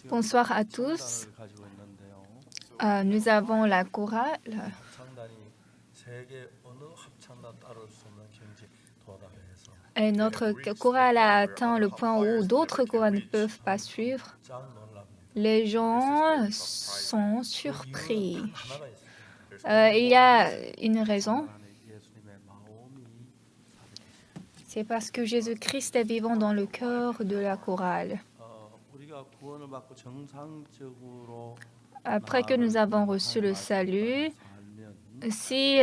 Bonsoir à tous. Nous avons la chorale. Et notre chorale a atteint le point où d'autres chorales ne peuvent pas suivre. Les gens sont surpris. Il y a une raison. C'est parce que Jésus-Christ est vivant dans le cœur de la chorale. Après que nous avons reçu le salut, si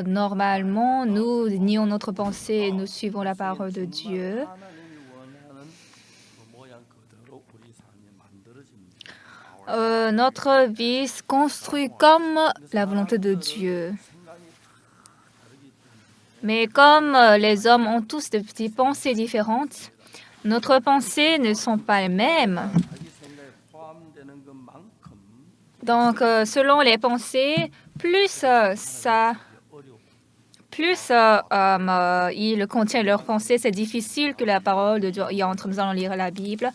normalement nous nions notre pensée et nous suivons la parole de Dieu, notre vie se construit comme la volonté de Dieu. Mais comme les hommes ont tous des petites pensées différentes, notre pensées ne sont pas les mêmes. Donc, selon les pensées, plus ils contiennent leurs pensées, c'est difficile que la parole de Dieu y entre. Nous allons lire la Bible.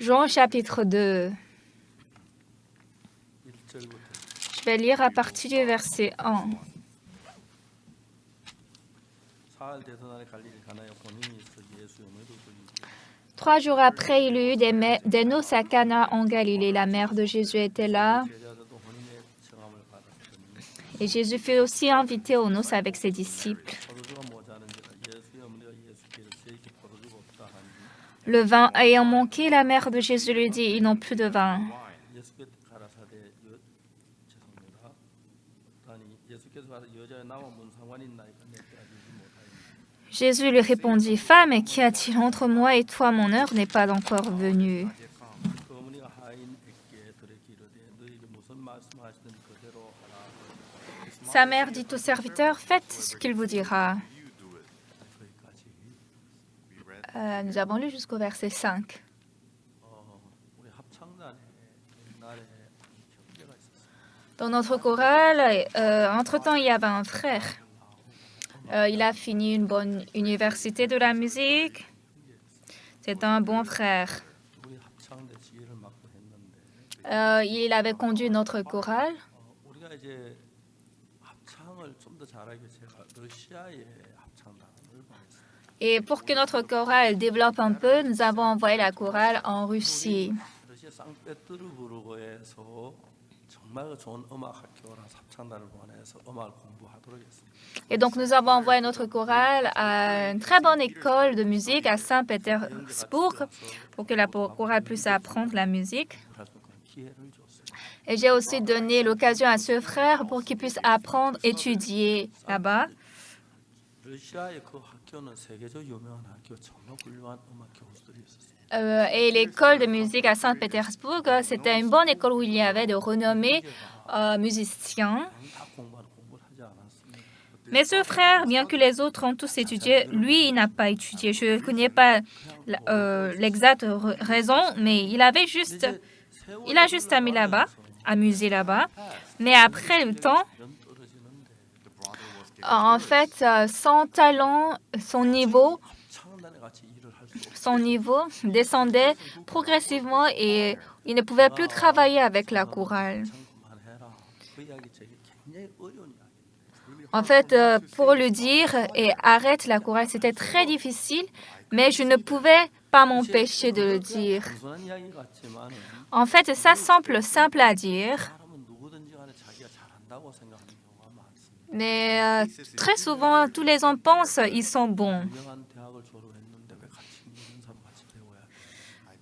Jean chapitre 2. Je vais lire à partir du verset 1. Trois jours après, il y eut des noces à Cana en Galilée. La mère de Jésus était là. Et Jésus fut aussi invité aux noces avec ses disciples. Le vin ayant manqué, la mère de Jésus lui dit, ils n'ont plus de vin. Jésus lui répondit, femme, qu'y a-t-il entre moi et toi? Mon heure n'est pas encore venue. Sa mère dit au serviteur, faites ce qu'il vous dira. Nous avons lu jusqu'au verset 5. Dans notre chorale, entre-temps, il y avait un frère. Il a fini une bonne université de la musique. C'est un bon frère. Il avait conduit notre chorale. Et pour que notre chorale développe un peu, nous avons envoyé la chorale en Russie. Et donc, nous avons envoyé notre chorale à une très bonne école de musique à Saint-Pétersbourg pour que la chorale puisse apprendre la musique. Et j'ai aussi donné l'occasion à ce frère pour qu'il puisse apprendre, étudier là-bas. Et l'école de musique à Saint-Pétersbourg, c'était une bonne école où il y avait de renommés musiciens. Mais ce frère, bien que les autres ont tous étudié, lui, il n'a pas étudié. Je ne connais pas l'exacte raison, mais il a juste amusé là-bas. Mais après le temps, en fait, son talent, son niveau descendait progressivement et il ne pouvait plus travailler avec la chorale. En fait, pour lui dire et arrête la chorale, c'était très difficile, mais je ne pouvais pas m'empêcher de le dire. En fait, ça semble simple à dire, mais très souvent, tous les hommes pensent qu'ils sont bons.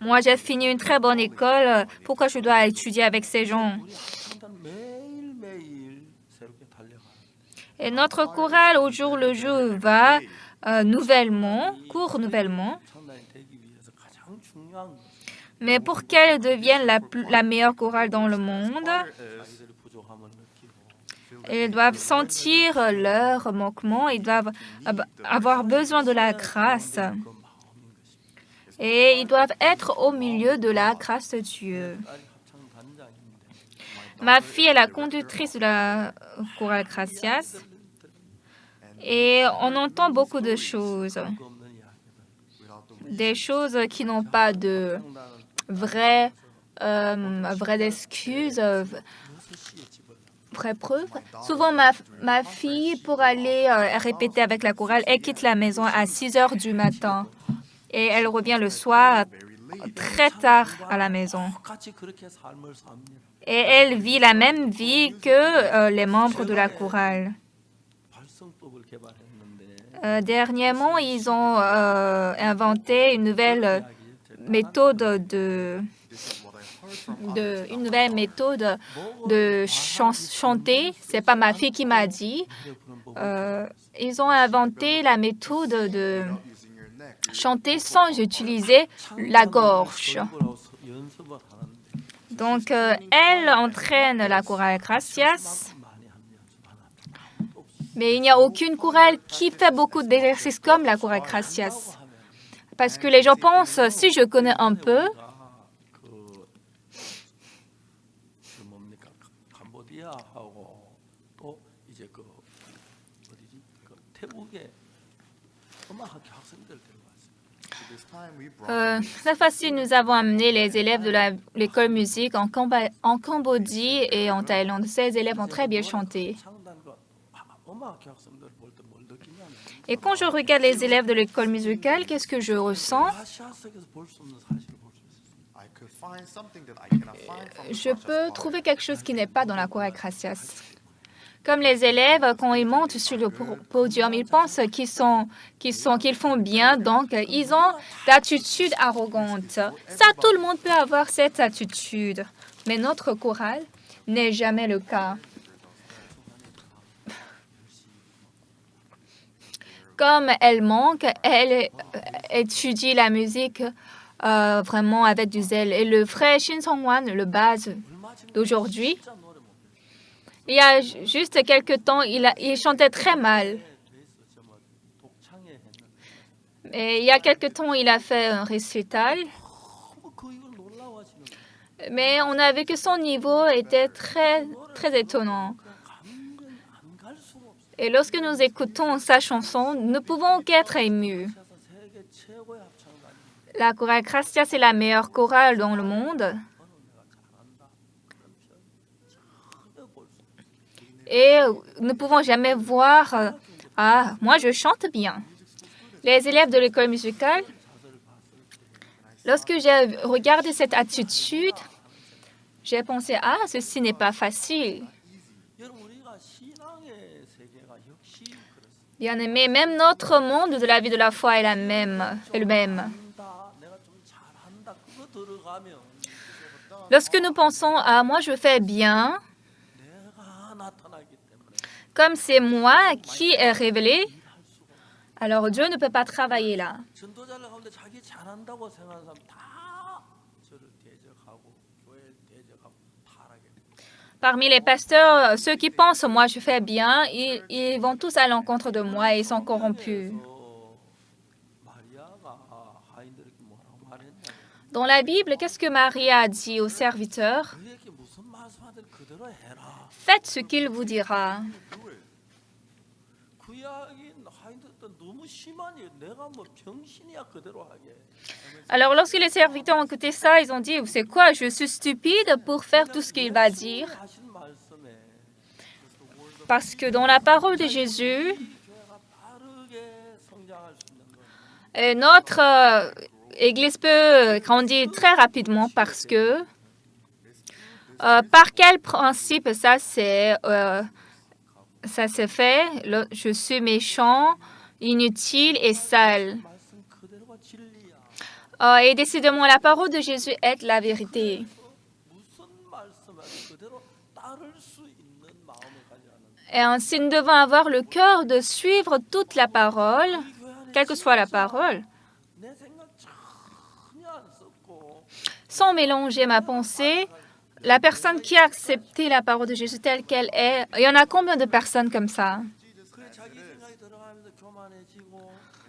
Moi, j'ai fini une très bonne école. Pourquoi je dois étudier avec ces gens? Et notre chorale, au jour le jour, va court nouvellement. Mais pour qu'elle devienne la meilleure chorale dans le monde, ils doivent sentir leur manquement, ils doivent avoir besoin de la grâce. Et ils doivent être au milieu de la grâce de Dieu. Ma fille est la conductrice de la chorale Gracias. Et on entend beaucoup de choses. Des choses qui n'ont pas de vraie vraies excuses, vraies preuves. Souvent, ma fille, pour aller répéter avec la chorale, elle quitte la maison à 6 heures du matin et elle revient le soir très tard à la maison. Et elle vit la même vie que les membres de la chorale. Dernièrement, ils ont inventé une nouvelle méthode de chanter. C'est pas ma fille qui m'a dit. Ils ont inventé la méthode de chanter sans utiliser la gorge. Donc, elle entraîne la chorale Gracias. Mais il n'y a aucune chorale qui fait beaucoup d'exercices comme la chorale Gracias. Parce que les gens pensent, si je connais un peu, cette fois-ci, nous avons amené les élèves de l'école musique en Cambodge et en Thaïlande. Ces élèves ont très bien chanté. Et quand je regarde les élèves de l'école musicale, qu'est-ce que je ressens? Je peux trouver quelque chose qui n'est pas dans la chorale Gracias. Comme les élèves, quand ils montent sur le podium, ils pensent qu'ils font bien, donc ils ont l'attitude arrogante. Ça, tout le monde peut avoir cette attitude. Mais notre chorale n'est jamais le cas. Comme elle manque, elle étudie la musique vraiment avec du zèle. Et le frère Shin Song-wan, le base d'aujourd'hui, il y a juste quelques temps, il chantait très mal. Et il y a quelques temps, il a fait un récital. Mais on a vu que son niveau était très, très étonnant. Et lorsque nous écoutons sa chanson, nous ne pouvons qu'être émus. La chorale Gracias est la meilleure chorale dans le monde. Et nous ne pouvons jamais voir « Ah, moi je chante bien ». Les élèves de l'école musicale, lorsque j'ai regardé cette attitude, j'ai pensé « Ah, ceci n'est pas facile ». Bien aimé, même notre monde de la vie de la foi est le même. Lorsque nous pensons « Ah, moi je fais bien », comme c'est moi qui ai révélé, alors Dieu ne peut pas travailler là. Parmi les pasteurs, ceux qui pensent « moi je fais bien », ils vont tous à l'encontre de moi et ils sont corrompus. Dans la Bible, qu'est-ce que Marie a dit aux serviteurs? Faites ce qu'il vous dira. Alors, lorsque les serviteurs ont écouté ça, ils ont dit, « C'est quoi, je suis stupide pour faire tout ce qu'il va dire ?» Parce que dans la parole de Jésus, notre Église peut grandir très rapidement parce que, par quel principe ça s'est fait? Je suis méchant, inutile et sale. Et décidément, la parole de Jésus est la vérité. Et ainsi, nous devons avoir le cœur de suivre toute la parole, quelle que soit la parole, sans mélanger ma pensée. La personne qui a accepté la parole de Jésus telle qu'elle est, il y en a combien de personnes comme ça?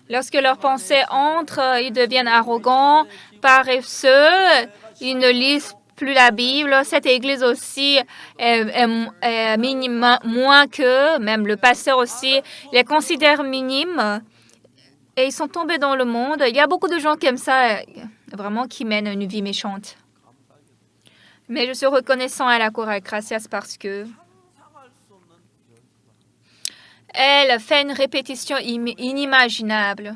Lorsque leurs pensées entrent, ils deviennent arrogants, paresseux, ils ne lisent plus la Bible. Cette Église aussi est minime, moins qu'eux, même le pasteur aussi les considère minimes. Et ils sont tombés dans le monde. Il y a beaucoup de gens comme ça, vraiment, qui mènent une vie méchante. Mais je suis reconnaissant à la chorale Gracias parce que elle fait une répétition inimaginable.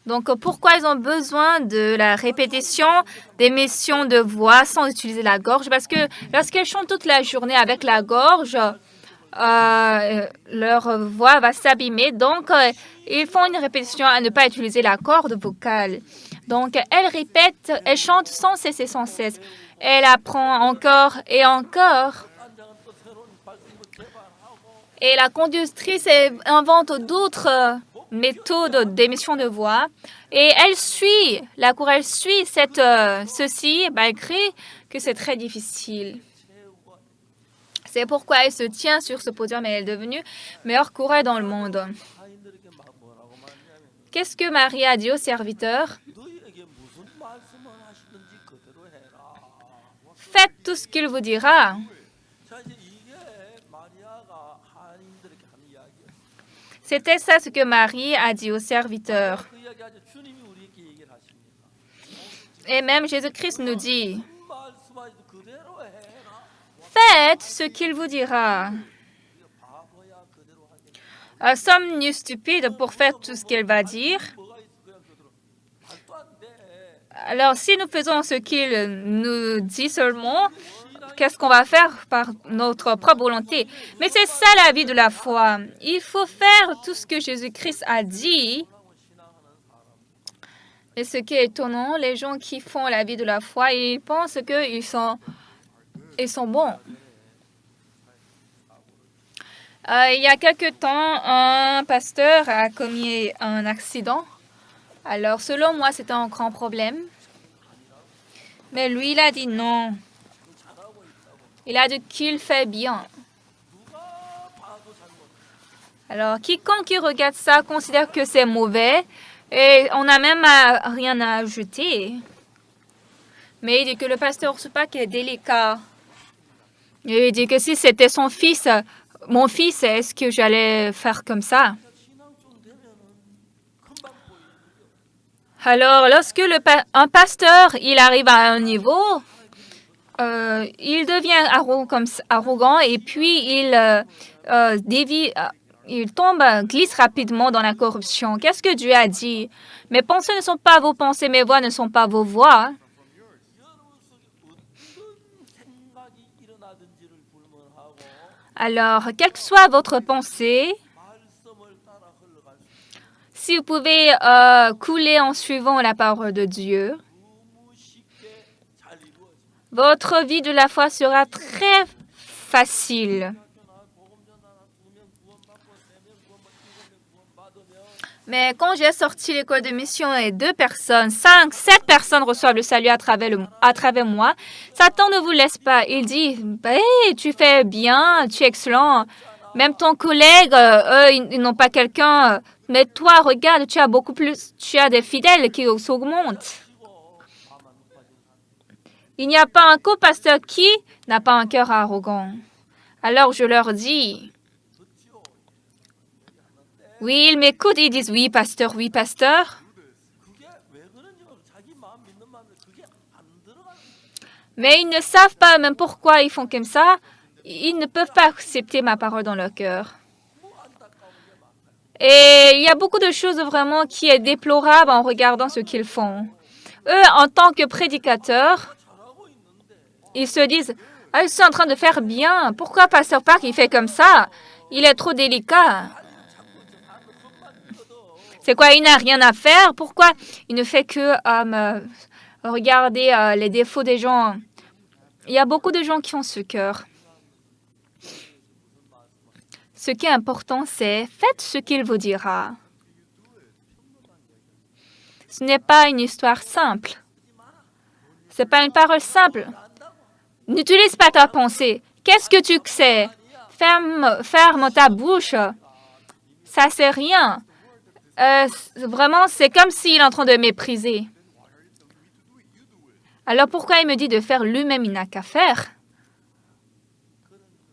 Donc, pourquoi ils ont besoin de la répétition d'émissions de voix sans utiliser la gorge? Parce que lorsqu'elles chantent toute la journée avec la gorge, leur voix va s'abîmer. Donc, ils font une répétition à ne pas utiliser la corde vocale. Donc, elle répète, elle chante sans cesser, sans cesse. Elle apprend encore et encore. Et la conductrice invente d'autres méthodes d'émission de voix. Et elle suit, la chorale suit ceci, malgré que c'est très difficile. C'est pourquoi elle se tient sur ce podium et elle est devenue meilleure chorale dans le monde. Qu'est-ce que Marie a dit aux serviteurs? Faites tout ce qu'il vous dira. C'était ça ce que Marie a dit aux serviteurs. Et même Jésus-Christ nous dit, faites ce qu'il vous dira. Sommes-nous stupides pour faire tout ce qu'elle va dire? Alors, si nous faisons ce qu'il nous dit seulement, qu'est-ce qu'on va faire par notre propre volonté? Mais c'est ça la vie de la foi. Il faut faire tout ce que Jésus-Christ a dit. Et ce qui est étonnant, les gens qui font la vie de la foi, ils pensent qu'ils sont bons. Il y a quelque temps, un pasteur a commis un accident. Alors, selon moi, c'était un grand problème. Mais lui, il a dit non. Il a dit qu'il fait bien. Alors, quiconque qui regarde ça considère que c'est mauvais et on n'a même rien à ajouter. Mais il dit que le pasteur Supak est délicat. Et il dit que si c'était son fils, mon fils, est-ce que j'allais faire comme ça? Alors, lorsque un pasteur il arrive à un niveau, il devient arrogant et puis il glisse rapidement dans la corruption. Qu'est-ce que Dieu a dit? Mes pensées ne sont pas vos pensées, mes voix ne sont pas vos voix. Alors, quelle que soit votre pensée, si vous pouvez couler en suivant la parole de Dieu, votre vie de la foi sera très facile. Mais quand j'ai sorti l'école de mission et 2 personnes, 5, 7 personnes reçoivent le salut à travers moi, Satan ne vous laisse pas. Il dit, hey, tu fais bien, tu es excellent. Même ton collègue, eux, ils n'ont pas quelqu'un. Mais toi, regarde, tu as des fidèles qui s'augmentent. Il n'y a pas un co-pasteur qui n'a pas un cœur arrogant. Alors je leur dis, oui, ils m'écoutent, ils disent oui, pasteur, oui, pasteur. Mais ils ne savent pas même pourquoi ils font comme ça. Ils ne peuvent pas accepter ma parole dans leur cœur. Et il y a beaucoup de choses vraiment qui est déplorable en regardant ce qu'ils font. Eux, en tant que prédicateurs, ils se disent, ah, ils sont en train de faire bien. Pourquoi Pasteur Park, il fait comme ça? Il est trop délicat. C'est quoi, il n'a rien à faire? Pourquoi il ne fait que regarder les défauts des gens? Il y a beaucoup de gens qui ont ce cœur. Ce qui est important, c'est faites ce qu'il vous dira. Ce n'est pas une histoire simple. Ce n'est pas une parole simple. N'utilise pas ta pensée. Qu'est-ce que tu sais? Ferme ta bouche. Ça, c'est rien. Vraiment, c'est comme s'il est en train de mépriser. Alors, pourquoi il me dit de faire lui-même? Il n'a qu'à faire.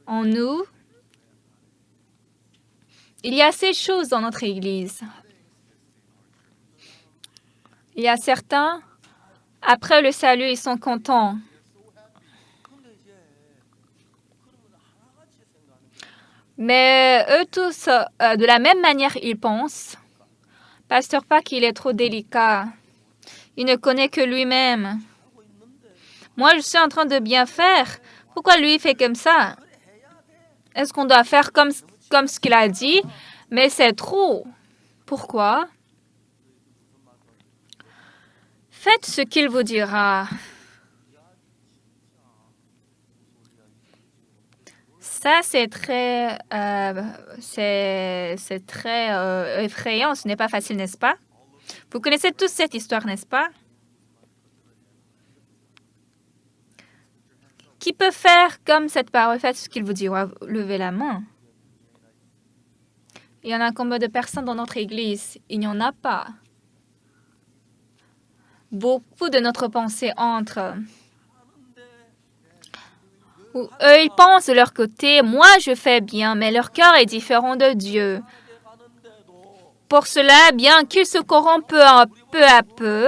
En nous, il y a ces choses dans notre Église. Il y a certains Après le salut, ils sont contents. Mais eux tous, de la même manière, ils pensent. Pasteur Park, il est trop délicat. Il ne connaît que lui-même. Moi, je suis en train de bien faire. Pourquoi lui fait comme ça? Est-ce qu'on doit faire comme ce qu'il a dit? Mais c'est trop. Pourquoi? Faites ce qu'il vous dira. Ça, c'est très effrayant. Ce n'est pas facile, n'est-ce pas? Vous connaissez tous cette histoire, n'est-ce pas? Qui peut faire comme cette parole? Faites ce qu'il vous dira. Levez la main. Il y en a combien de personnes dans notre Église? Il n'y en a pas. Beaucoup de notre pensée entre. Eux, ils pensent de leur côté, moi je fais bien, mais leur cœur est différent de Dieu. Pour cela, bien qu'ils se corrompent peu à peu,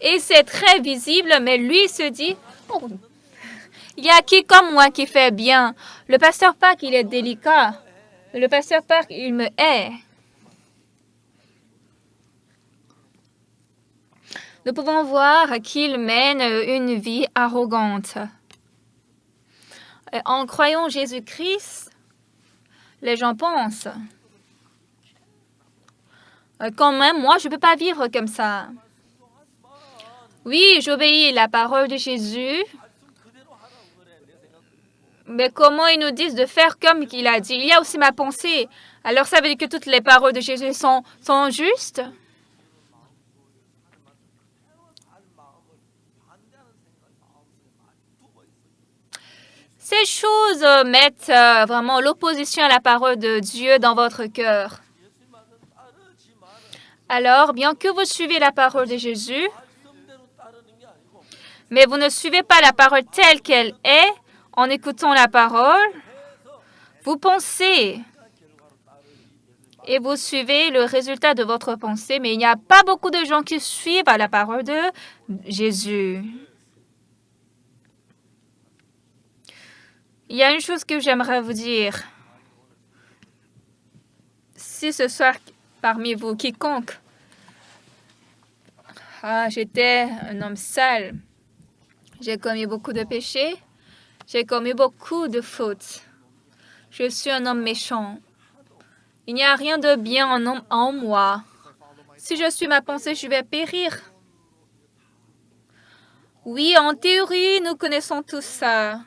et c'est très visible, mais lui se dit, oh, il y a qui comme moi qui fait bien? Le pasteur Park, il est délicat. Le pasteur Park, il me hait. Nous pouvons voir qu'il mène une vie arrogante. En croyant Jésus-Christ, les gens pensent, quand même, moi, je ne peux pas vivre comme ça. Oui, j'obéis à la parole de Jésus, mais comment ils nous disent de faire comme il a dit? Il y a aussi ma pensée. Alors, ça veut dire que toutes les paroles de Jésus sont justes? Ces choses mettent vraiment l'opposition à la parole de Dieu dans votre cœur. Alors, bien que vous suivez la parole de Jésus, mais vous ne suivez pas la parole telle qu'elle est, en écoutant la parole, vous pensez et vous suivez le résultat de votre pensée, mais il n'y a pas beaucoup de gens qui suivent la parole de Jésus. Il y a une chose que j'aimerais vous dire. Si ce soir, parmi vous, quiconque, j'étais un homme sale, j'ai commis beaucoup de péchés, j'ai commis beaucoup de fautes, je suis un homme méchant, il n'y a rien de bien en moi. Si je suis ma pensée, je vais périr. Oui, en théorie, nous connaissons tout ça.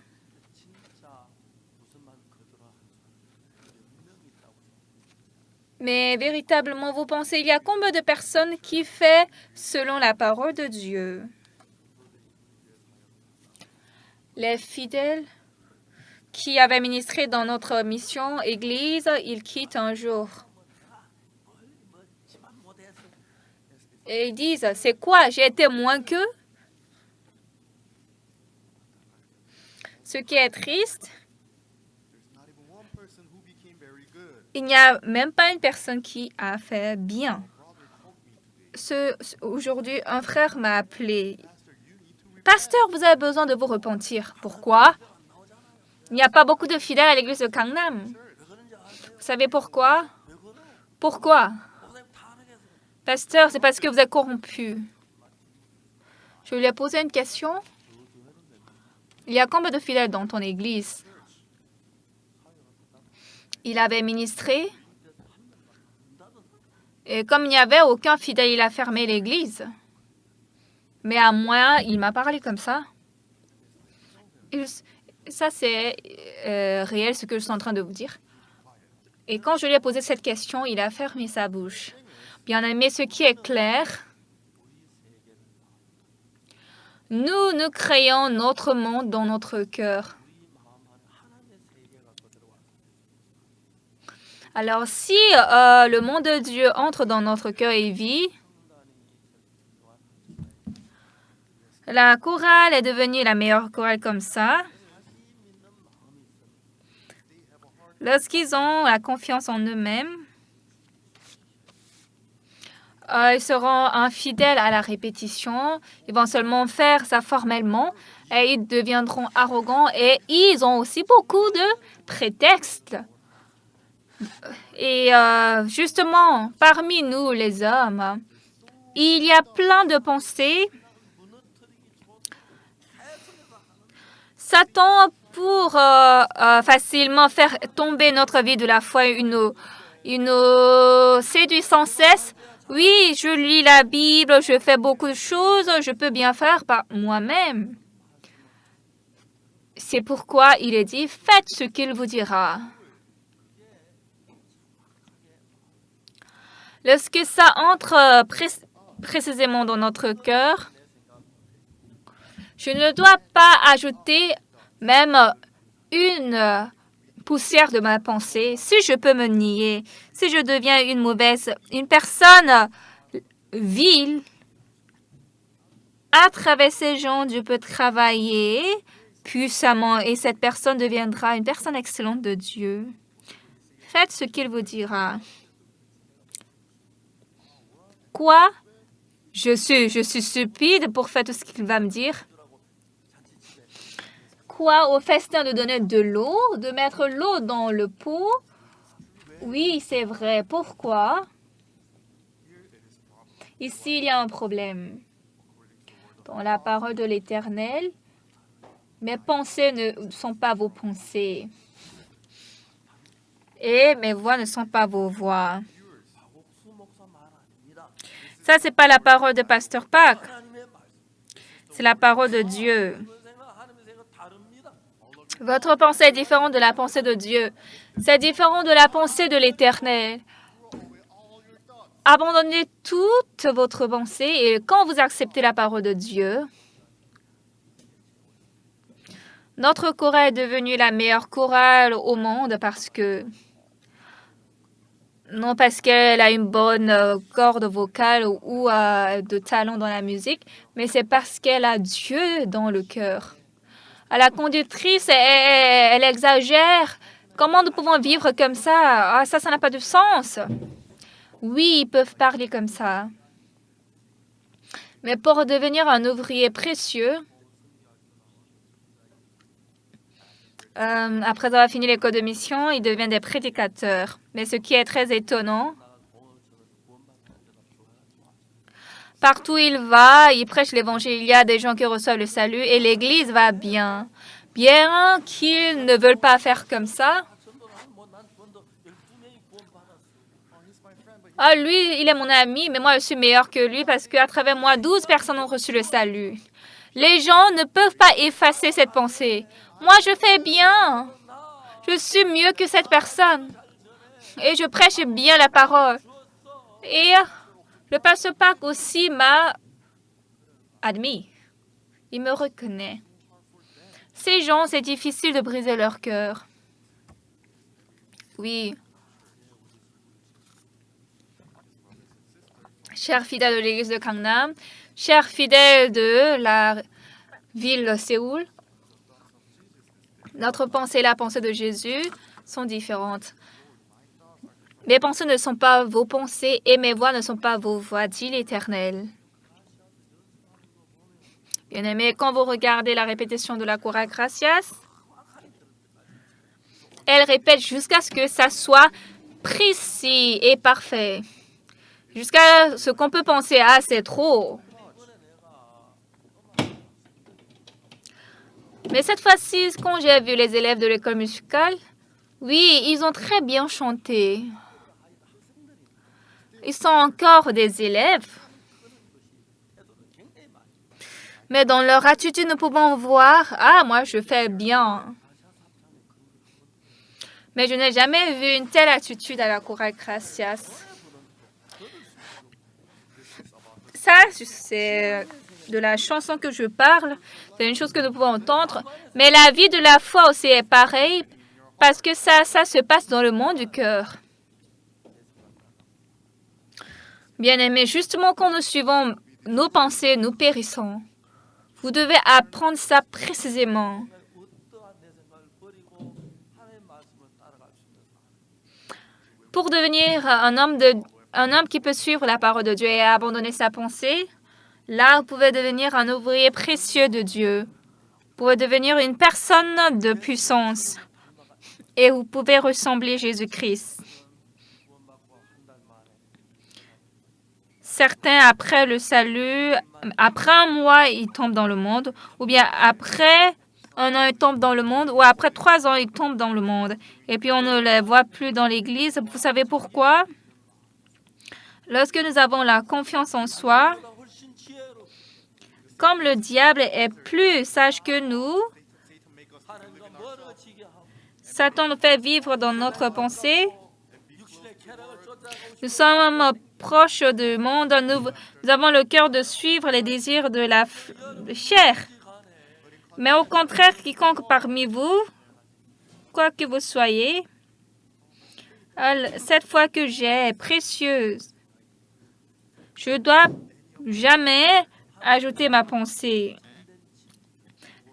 Mais véritablement, vous pensez, il y a combien de personnes qui font selon la parole de Dieu? Les fidèles qui avaient ministré dans notre mission Église, ils quittent un jour. Et ils disent, c'est quoi? J'ai été moins qu'eux? Ce qui est triste, il n'y a même pas une personne qui a fait bien. Aujourd'hui, un frère m'a appelé. Pasteur, vous avez besoin de vous repentir. Pourquoi? Il n'y a pas beaucoup de fidèles à l'église de Gangnam. Vous savez pourquoi? Pourquoi? Pasteur, c'est parce que vous êtes corrompu. Je lui ai posé une question. Il y a combien de fidèles dans ton église? Il avait ministré. Et comme il n'y avait aucun fidèle, il a fermé l'église. Mais à moi, il m'a parlé comme ça. Et ça, c'est réel, ce que je suis en train de vous dire. Et quand je lui ai posé cette question, il a fermé sa bouche. Bien aimé, ce qui est clair, nous créons notre monde dans notre cœur. Alors, si le monde de Dieu entre dans notre cœur et vit, la chorale est devenue la meilleure chorale comme ça. Lorsqu'ils ont la confiance en eux-mêmes, ils seront infidèles à la répétition. Ils vont seulement faire ça formellement et ils deviendront arrogants et ils ont aussi beaucoup de prétextes. Et justement, parmi nous, les hommes, il y a plein de pensées. Satan, pour facilement faire tomber notre vie de la foi, il nous séduit sans cesse. Oui, je lis la Bible, je fais beaucoup de choses, je peux bien faire par moi-même. C'est pourquoi il est dit, faites ce qu'il vous dira. Lorsque ça entre précisément dans notre cœur, je ne dois pas ajouter même une poussière de ma pensée. Si je peux me nier, si je deviens une personne vile, à travers ces gens, je peux travailler puissamment et cette personne deviendra une personne excellente de Dieu. Faites ce qu'il vous dira. Quoi? Je suis stupide pour faire tout ce qu'il va me dire. Quoi, au festin de donner de l'eau, de mettre l'eau dans le pot? Oui, c'est vrai. Pourquoi? Ici, il y a un problème. Dans la parole de l'Éternel, mes pensées ne sont pas vos pensées. Et mes voix ne sont pas vos voix. Ça, ce n'est pas la parole de Pasteur Park. C'est la parole de Dieu. Votre pensée est différente de la pensée de Dieu. C'est différent de la pensée de l'Éternel. Abandonnez toute votre pensée et quand vous acceptez la parole de Dieu, notre chorale est devenue la meilleure chorale au monde non parce qu'elle a une bonne corde vocale ou de talent dans la musique, mais c'est parce qu'elle a Dieu dans le cœur. À la conductrice, elle exagère. Comment nous pouvons vivre comme ça? Ah, ça n'a pas de sens. Oui, ils peuvent parler comme ça. Mais pour devenir un ouvrier précieux, après avoir fini l'école de mission, ils deviennent des prédicateurs. Mais ce qui est très étonnant, partout où il va, il prêche l'évangile. Il y a des gens qui reçoivent le salut et l'Église va bien. Bien qu'ils ne veulent pas faire comme ça. Ah, lui, il est mon ami, mais moi, je suis meilleur que lui parce qu'à travers moi, 12 personnes ont reçu le salut. Les gens ne peuvent pas effacer cette pensée. Moi, je fais bien. Je suis mieux que cette personne. Et je prêche bien la parole. Et le pasteur Park aussi m'a admis. Il me reconnaît. Ces gens, c'est difficile de briser leur cœur. Oui. Chers fidèles de l'église de Gangnam, chers fidèles de la ville de Séoul, notre pensée et la pensée de Jésus sont différentes. Mes pensées ne sont pas vos pensées et mes voix ne sont pas vos voix, dit l'Éternel. Bien-aimés, quand vous regardez la répétition de la chorale Gracias, elle répète jusqu'à ce que ça soit précis et parfait. Jusqu'à ce qu'on peut penser, ah, c'est trop. Mais cette fois-ci, quand j'ai vu les élèves de l'école musicale, oui, ils ont très bien chanté. Ils sont encore des élèves. Mais dans leur attitude, nous pouvons voir, ah, moi, je fais bien. Mais je n'ai jamais vu une telle attitude à la chorale Gracias. Ça, c'est de la chanson que je parle. C'est une chose que nous pouvons entendre. Mais la vie de la foi aussi est pareille parce que ça se passe dans le monde du cœur. Bien-aimés, justement quand nous suivons nos pensées, nous périssons. Vous devez apprendre ça précisément. Pour devenir un homme de un homme qui peut suivre la parole de Dieu et abandonner sa pensée, là, vous pouvez devenir un ouvrier précieux de Dieu. Vous pouvez devenir une personne de puissance et vous pouvez ressembler Jésus-Christ. Certains, après le salut, après un mois, ils tombent dans le monde, ou bien après un an, ils tombent dans le monde, ou après 3 ans, ils tombent dans le monde. Et puis, on ne les voit plus dans l'Église. Vous savez pourquoi? Lorsque nous avons la confiance en soi, comme le diable est plus sage que nous, Satan nous fait vivre dans notre pensée. Nous sommes proches du monde. Nous avons le cœur de suivre les désirs de la chair. Mais au contraire, quiconque parmi vous, quoi que vous soyez, cette foi que j'ai est précieuse. Je ne dois jamais ajouter ma pensée.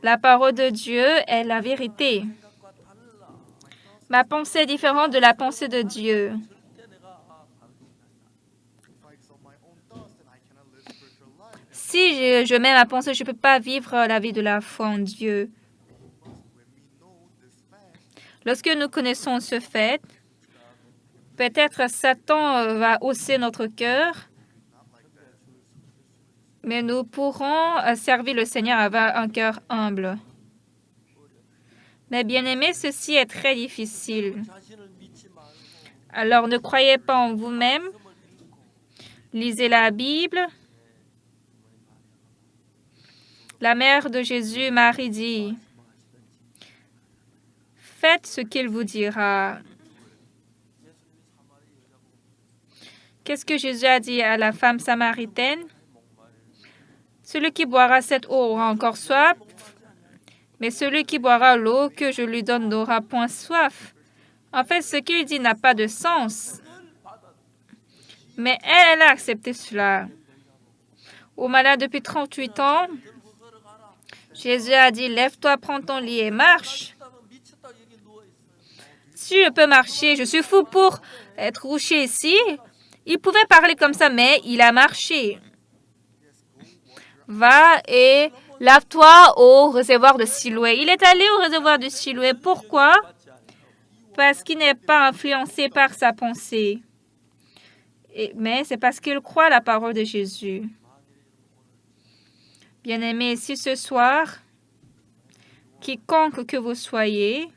La parole de Dieu est la vérité. Ma pensée est différente de la pensée de Dieu. Si je mets ma pensée, je ne peux pas vivre la vie de la foi en Dieu. Lorsque nous connaissons ce fait, peut-être Satan va hausser notre cœur, mais nous pourrons servir le Seigneur avec un cœur humble. Mais bien aimés, ceci est très difficile. Alors ne croyez pas en vous-même. Lisez la Bible. La mère de Jésus, Marie, dit, « Faites ce qu'il vous dira. » Qu'est-ce que Jésus a dit à la femme samaritaine? « Celui qui boira cette eau aura encore soif, mais celui qui boira l'eau que je lui donne n'aura point soif. » En fait, ce qu'il dit n'a pas de sens. Mais elle a accepté cela. Au malade depuis 38 ans, Jésus a dit, « Lève-toi, prends ton lit et marche. » Si je peux marcher, je suis fou pour être couché ici. Il pouvait parler comme ça, mais il a marché. Va et lave-toi au réservoir de Siloé. Il est allé au réservoir de Siloé. Pourquoi? Parce qu'il n'est pas influencé par sa pensée. Mais c'est parce qu'il croit la parole de Jésus. Bien-aimés, si ce soir, quiconque que vous soyez,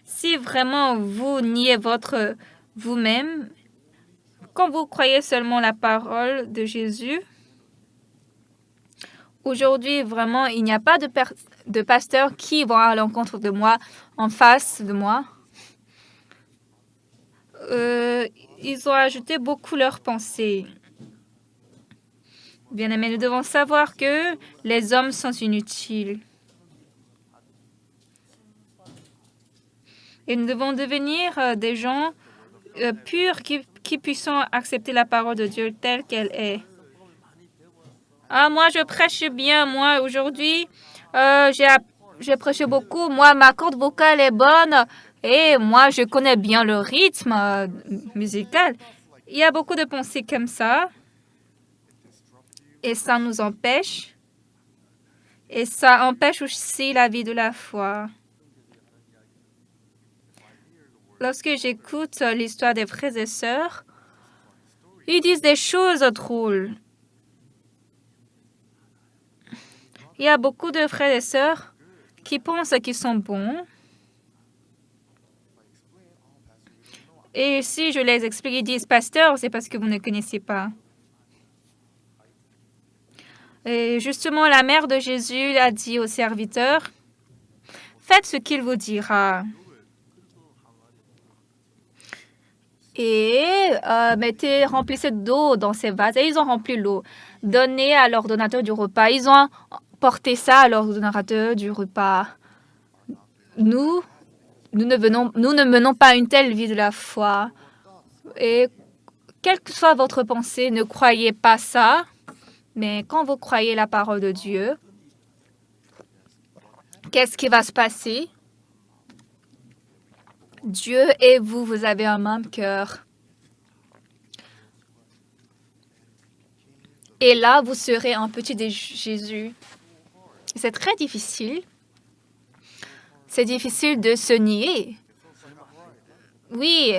si vraiment vous niez votre vous-même, quand vous croyez seulement la parole de Jésus, aujourd'hui, vraiment, il n'y a pas de pasteurs qui vont à l'encontre de moi, en face de moi. Ils ont ajouté beaucoup leurs pensées. Bien-aimés, nous devons savoir que les hommes sont inutiles. Et nous devons devenir des gens purs qui puissent accepter la parole de Dieu telle qu'elle est. Ah, moi, je prêche bien. Moi, aujourd'hui, j'ai prêché beaucoup. Moi, ma corde vocale est bonne. Et moi, je connais bien le rythme musical. Il y a beaucoup de pensées comme ça. Et ça nous empêche. Et ça empêche aussi la vie de la foi. Lorsque j'écoute l'histoire des frères et sœurs, ils disent des choses drôles. Il y a beaucoup de frères et sœurs qui pensent qu'ils sont bons. Et si je les explique, ils disent, « Pasteur, c'est parce que vous ne connaissez pas. » Et justement, la mère de Jésus a dit aux serviteurs, « Faites ce qu'il vous dira. » Et remplissez d'eau dans ces vases. Et ils ont rempli l'eau. Donnez à l'ordonnateur du repas. Ils ont porté ça à l'ordonnateur du repas. Nous ne menons pas une telle vie de la foi. Et quelle que soit votre pensée, ne croyez pas ça. Mais quand vous croyez la parole de Dieu, qu'est-ce qui va se passer? Dieu et vous, vous avez un même cœur. Et là, vous serez un petit de Jésus. C'est très difficile. C'est difficile de se nier. Oui.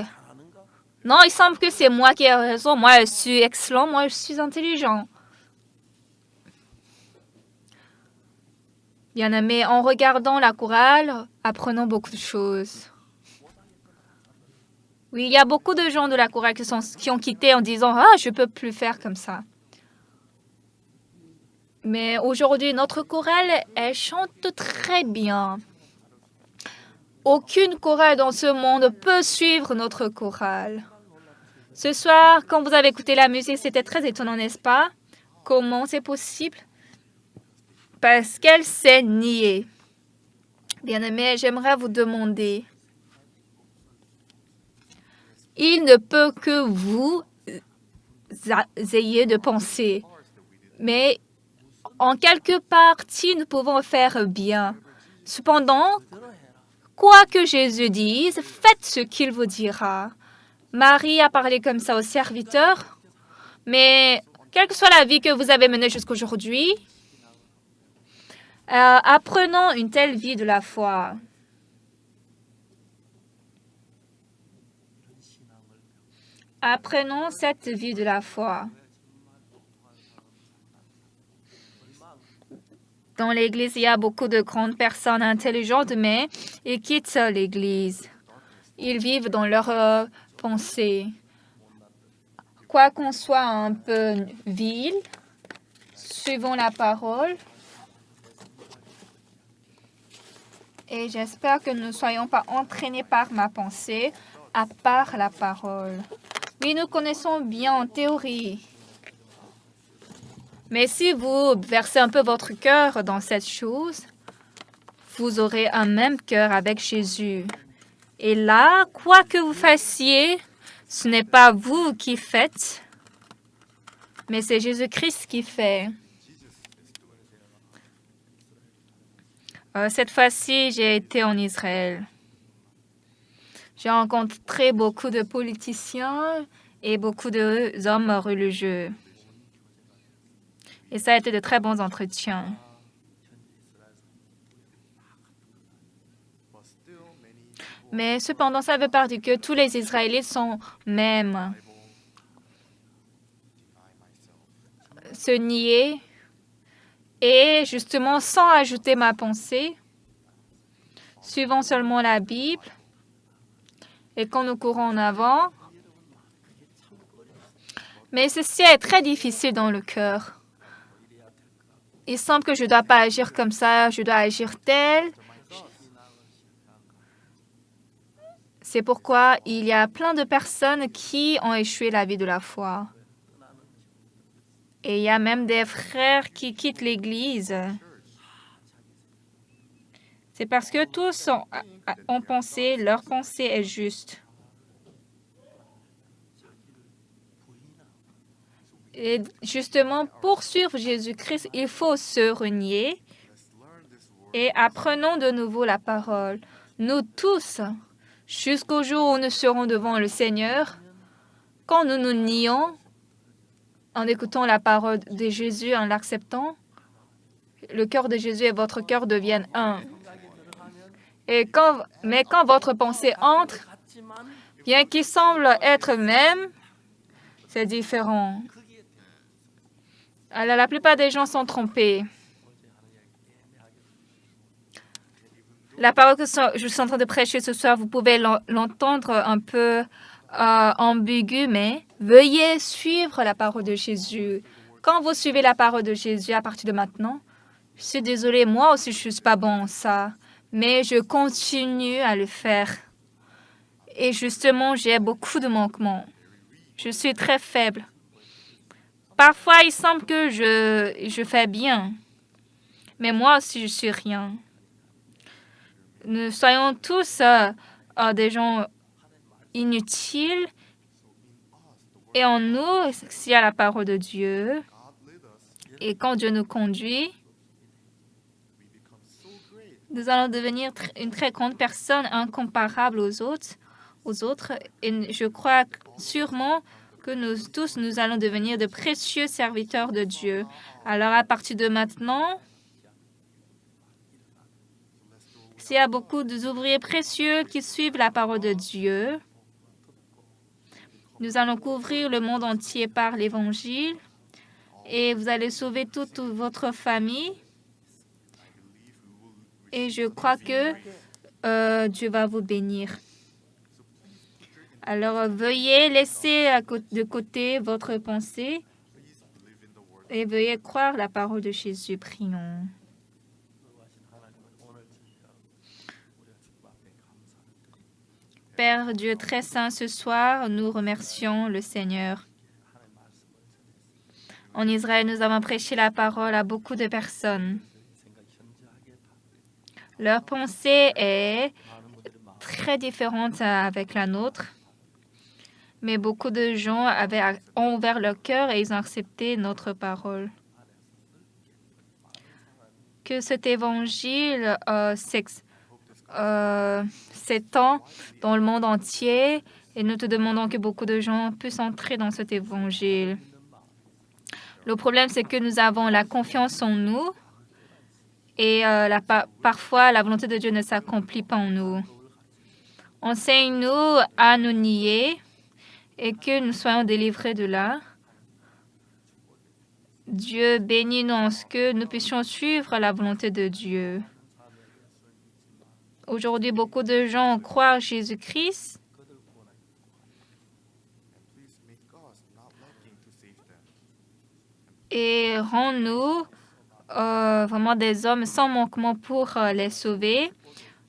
Non, il semble que c'est moi qui ai raison. Moi, je suis excellent. Moi, je suis intelligent. Bien-aimés, en regardant la chorale, apprenons beaucoup de choses. Oui, il y a beaucoup de gens de la chorale qui ont quitté en disant « Ah, je ne peux plus faire comme ça ». Mais aujourd'hui, notre chorale, elle chante très bien. Aucune chorale dans ce monde peut suivre notre chorale. Ce soir, quand vous avez écouté la musique, c'était très étonnant, n'est-ce pas? Comment c'est possible? Parce qu'elle s'est niée. Bien-aimés, j'aimerais vous demander, il ne peut que vous ayez de pensée, mais en quelque partie, nous pouvons faire bien. Cependant, quoi que Jésus dise, faites ce qu'il vous dira. Marie a parlé comme ça aux serviteurs, mais quelle que soit la vie que vous avez menée jusqu'aujourd'hui, apprenons une telle vie de la foi. Apprenons cette vie de la foi. Dans l'Église, il y a beaucoup de grandes personnes intelligentes, mais ils quittent l'Église. Ils vivent dans leurs pensées. Quoi qu'on soit un peu vil, suivons la parole. Et j'espère que nous ne soyons pas entraînés par ma pensée, à part la parole. Oui, nous connaissons bien en théorie. Mais si vous versez un peu votre cœur dans cette chose, vous aurez un même cœur avec Jésus. Et là, quoi que vous fassiez, ce n'est pas vous qui faites, mais c'est Jésus-Christ qui fait. Cette fois-ci, j'ai été en Israël. J'ai rencontré beaucoup de politiciens et beaucoup d'hommes religieux. Et ça a été de très bons entretiens. Mais cependant, ça veut pas dire que tous les Israélites sont mêmes. Se nier et justement, sans ajouter ma pensée, suivant seulement la Bible, et quand nous courons en avant. Mais ceci est très difficile dans le cœur. Il semble que je ne dois pas agir comme ça, je dois agir tel. C'est pourquoi il y a plein de personnes qui ont échoué la vie de la foi. Et il y a même des frères qui quittent l'Église. C'est parce que tous ont pensé, leur pensée est juste. Et justement, pour suivre Jésus-Christ, il faut se renier et apprenons de nouveau la parole. Nous tous, jusqu'au jour où nous serons devant le Seigneur, quand nous nous nions, en écoutant la parole de Jésus, en l'acceptant, le cœur de Jésus et votre cœur deviennent un. Mais quand votre pensée entre, bien qu'il semble être même, c'est différent. Alors, la plupart des gens sont trompés. La parole que je suis en train de prêcher ce soir, vous pouvez l'entendre un peu ambiguë, mais veuillez suivre la parole de Jésus. Quand vous suivez la parole de Jésus à partir de maintenant, je suis désolée, moi aussi je ne suis pas bon en ça, mais je continue à le faire. Et justement, j'ai beaucoup de manquements. Je suis très faible. Parfois, il semble que je fais bien, mais moi aussi je suis rien. Nous soyons tous des gens inutiles et en nous, s'il y a la parole de Dieu et quand Dieu nous conduit, Nous allons devenir une très grande personne, incomparable aux autres. Et je crois sûrement que nous tous, nous allons devenir de précieux serviteurs de Dieu. Alors, à partir de maintenant, s'il y a beaucoup d'ouvriers précieux qui suivent la parole de Dieu, nous allons couvrir le monde entier par l'Évangile et vous allez sauver toute votre famille. Et je crois que Dieu va vous bénir. Alors, veuillez laisser de côté votre pensée et veuillez croire la parole de Jésus. Prions. Père Dieu très saint, ce soir, nous remercions le Seigneur. En Israël, nous avons prêché la parole à beaucoup de personnes. Leur pensée est très différente avec la nôtre, mais beaucoup de gens ont ouvert leur cœur et ils ont accepté notre parole. Que cet évangile s'étend dans le monde entier et nous te demandons que beaucoup de gens puissent entrer dans cet évangile. Le problème, c'est que nous avons la confiance en nous et parfois la volonté de Dieu ne s'accomplit pas en nous. Enseigne-nous à nous nier et que nous soyons délivrés de là. Dieu, bénis-nous en ce que nous puissions suivre la volonté de Dieu. Aujourd'hui, beaucoup de gens croient en Jésus-Christ. Et rends-nous vraiment des hommes sans manquement pour les sauver.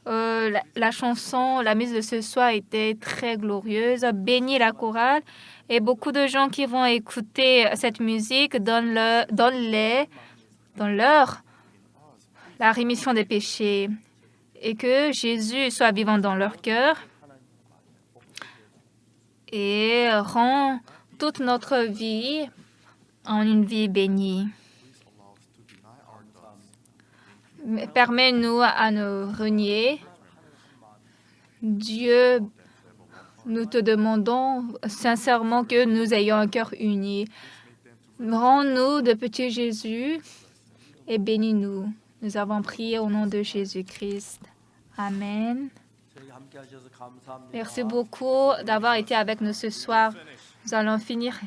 La chanson, la mise de ce soir était très glorieuse. Bénis la chorale. Et beaucoup de gens qui vont écouter cette musique donne-leur la rémission des péchés. Et que Jésus soit vivant dans leur cœur. Et rend toute notre vie en une vie bénie. Permets-nous à nous renier. Dieu, nous te demandons sincèrement que nous ayons un cœur uni. Rends-nous de petits Jésus et bénis-nous. Nous avons prié au nom de Jésus-Christ. Amen. Merci beaucoup d'avoir été avec nous ce soir. Nous allons finir